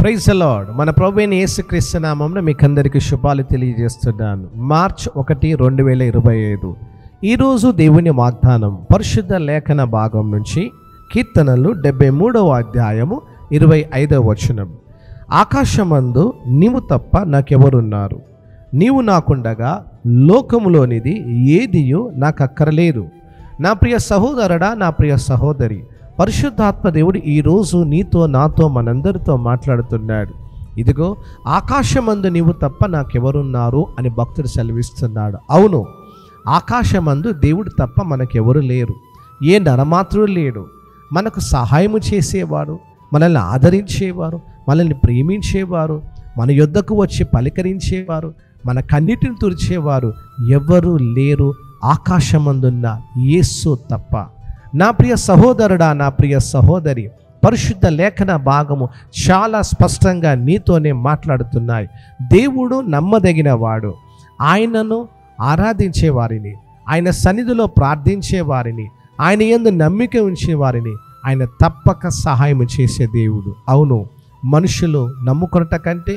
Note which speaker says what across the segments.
Speaker 1: Praise the lord. మన ప్రభువైన యేసుక్రీస్తు నామమున మీకందరికీ శుభాలు తెలియజేస్తున్నాను. మార్చ్ 1, 2025 ఈరోజు దేవుని వాగ్దానం పరిశుద్ధ లేఖన భాగం నుంచి కీర్తనలు 73వ అధ్యాయము 25వ వచనం. ఆకాశమందు నీవు తప్ప నాకెవరున్నారు, నీవు నాకుండగా లోకములోనిది ఏదియో నాకు అక్కరలేదు. నా ప్రియ సహోదరుడా, నా ప్రియ సహోదరి, పరిశుద్ధాత్మ దేవుడు ఈరోజు నీతో నాతో మనందరితో మాట్లాడుతున్నాడు. ఇదిగో ఆకాశమందు నీవు తప్ప నాకెవరున్నారు అని భక్తుడు సెలవిస్తున్నాడు. అవును, ఆకాశమందు దేవుడు తప్ప మనకెవరు లేరు. ఏ నరమాత్రుడు లేడు. మనకు సహాయము చేసేవాడు, మనల్ని ఆదరించేవారు, మనల్ని ప్రేమించేవారు, మన యొద్దకు వచ్చి పలకరించేవారు, మన కన్నిటిని తుడిచేవారు ఎవ్వరూ లేరు ఆకాశమందున్న యేసు తప్ప. నా ప్రియ సహోదరుడా, నా ప్రియ సహోదరి, పరిశుద్ధ లేఖన భాగము చాలా స్పష్టంగా నీతోనే మాట్లాడుతున్నాయి. దేవుడు నమ్మదగిన వాడు. ఆయనను ఆరాధించే వారిని, ఆయన సన్నిధిలో ప్రార్థించే వారిని, ఆయన యందు నమ్మిక ఉంచే వారిని ఆయన తప్పక సహాయం చేసే దేవుడు. అవును, మనుషులు నమ్ముకొనట కంటే,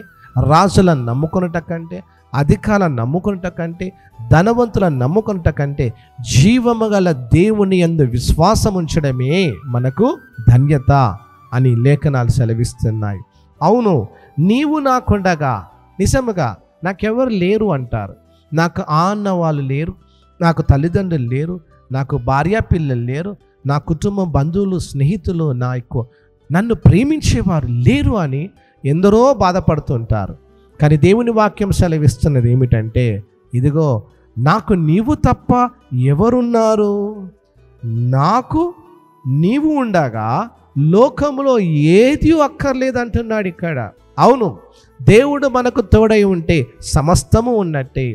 Speaker 1: రాజులను నమ్ముకొనట కంటే, అధికారులను నమ్ముకొనట కంటే, ధనవంతులను నమ్ముకొనట కంటే జీవము గల దేవుని యందు విశ్వాసం ఉంచడమే మనకు ధన్యత అని లేఖనాలు సెలవిస్తున్నాయి. అవును, నీవు నాకుండగా నిజముగా నాకెవరు లేరు అంటారు. నాకు అన్న వాళ్ళు లేరు, నాకు తల్లిదండ్రులు లేరు, నాకు భార్య పిల్లలు లేరు, నా కుటుంబం, బంధువులు, స్నేహితులు, నన్ను ప్రేమించేవారు లేరు అని ఎందరో బాధపడుతుంటారు. కానీ దేవుని వాక్యం సెలవిస్తున్నది ఏమిటంటే, ఇదిగో నాకు నీవు తప్ప ఎవరున్నారు, నాకు నీవు ఉండగా లోకంలో ఏది అక్కర్లేదంటున్నాడు ఇక్కడ. అవును, దేవుడు మనకు తోడై ఉంటే సమస్తము ఉన్నట్టే.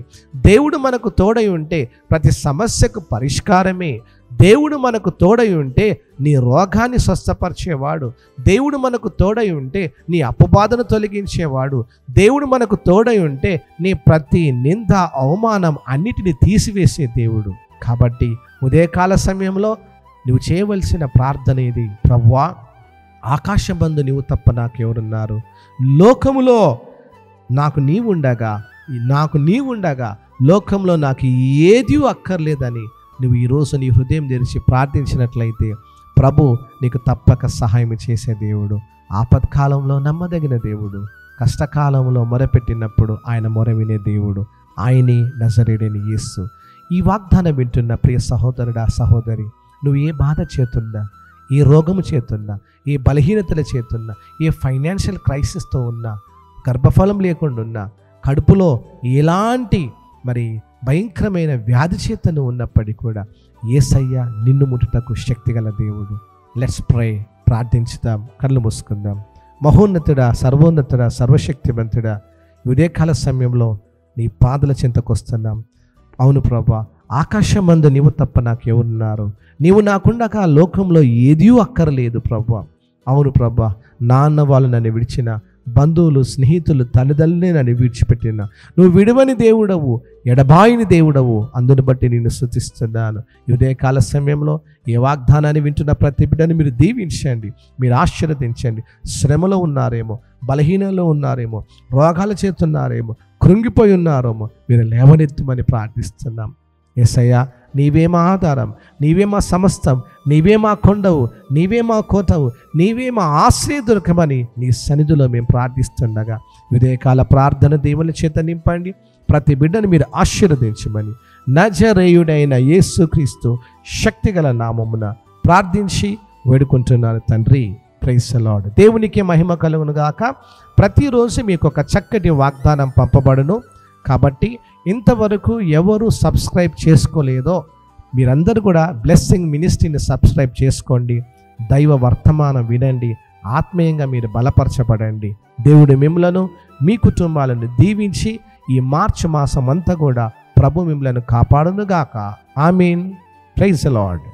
Speaker 1: దేవుడు మనకు తోడై ఉంటే ప్రతి సమస్యకు పరిష్కారమే. దేవుడు మనకు తోడై ఉంటే నీ రోగాన్ని స్వస్థపరిచేవాడు. దేవుడు మనకు తోడై ఉంటే నీ అపబాధను తొలగించేవాడు. దేవుడు మనకు తోడై ఉంటే నీ ప్రతి నింద, అవమానం అన్నిటిని తీసివేసే దేవుడు. కాబట్టి ఉదయకాల సమయంలో నువ్వు చేయవలసిన ప్రార్థన ఇది. ప్రభువా, ఆకాశమందు నీవు తప్ప నాకెవరున్నారు, లోకములో నాకు నీవుండగా లోకంలో నాకు ఏదీ అక్కర్లేదని నువ్వు ఈరోజు నీ హృదయం తెరిచి ప్రార్థించినట్లయితే ప్రభు నీకు తప్పక సహాయం చేసే దేవుడు. ఆపత్కాలంలో నమ్మదగిన దేవుడు. కష్టకాలంలో మొరపెట్టినప్పుడు ఆయన మొర వినే దేవుడు. ఆయనే నజరేయుడైన యేసు. ఈ వాగ్దానం వింటున్న ప్రియ సహోదరుడా, సహోదరి, నువ్వు ఏ బాధ చేతున్నా, ఏ రోగము చేతున్నా, ఏ బలహీనతల చేతున్నా, ఏ ఫైనాన్షియల్ క్రైసిస్తో ఉన్నా, గర్భఫలం లేకుండా ఉన్నా, కడుపులో ఎలాంటి భయంకరమైన వ్యాధి చేతను ఉన్నప్పటికీ కూడా యేసయ్య నిన్ను ముట్టుటకు శక్తిగల దేవుడు. Let's pray. ప్రార్థించుదాం, కళ్ళు మూసుకుందాం. మహోన్నతుడా, సర్వోన్నతుడా, సర్వశక్తివంతుడా, ఉదయకాల సమయంలో నీ పాదల చెంతకొస్తున్నాం. అవును ప్రభా, ఆకాశమందు నీవు తప్ప నాకు ఎవరున్నారు, నీవు నాకుండగా లోకంలో ఏదీ అక్కర్లేదు ప్రభా. అవును ప్రభా, నాన్న వాళ్ళు నన్ను విడిచిన, బంధువులు, స్నేహితులు, తల్లిదండ్రులే నన్ను విడిచిపెట్టిన, నువ్వు విడువని దేవుడవు, ఎడబాయిని దేవుడవు. అందుని బట్టి నేను స్తుతిస్తున్నాను. ఈ ఉదయకాల సమయంలో ఏ వాగ్దానాన్ని వింటున్న ప్రతి బిడ్డని మీరు దీవించండి, మీరు ఆశీర్వదించండి. శ్రమలో ఉన్నారేమో, బలహీనంలో ఉన్నారేమో, రోగాలు చేస్తున్నారేమో, కృంగిపోయి ఉన్నారేమో, మీరు లేవనెత్తమని ప్రార్థిస్తున్నాం. యేసయ్యా, నీవే మా ఆధారం, నీవే మా సమస్తం, నీవే మా కొండవు, నీవే మా కోటవు, నీవే మా ఆశ్రయ దొరకమని నీ సన్నిధిలో మేము ప్రార్థిస్తుండగా ఉదయకాల ప్రార్థన దేవుని చేత నింపండి. ప్రతి బిడ్డను మీరు ఆశీర్వదించమని నజరేయుడైన యేసుక్రీస్తు శక్తిగల నామమున ప్రార్థించి వేడుకుంటున్నాను తండ్రి. Praise the Lord. దేవునికి మహిమ కలుగును గాక. ప్రతిరోజు మీకు ఒక చక్కటి వాగ్దానం పంపబడును. కాబట్టి ఇంతవరకు ఎవరు సబ్స్క్రైబ్ చేసుకోలేదో మీరందరూ కూడా బ్లెస్సింగ్ మినిస్ట్రీని సబ్స్క్రైబ్ చేసుకోండి. దైవ వర్తమానం వినండి, ఆత్మీయంగా మీరు బలపరచబడండి. దేవుడు మిమ్మలను, మీ కుటుంబాలను దీవించి ఈ మార్చి మాసం అంతా కూడా ప్రభు మిమ్మలను కాపాడునుగాక. ఆమేన్. Praise the lord.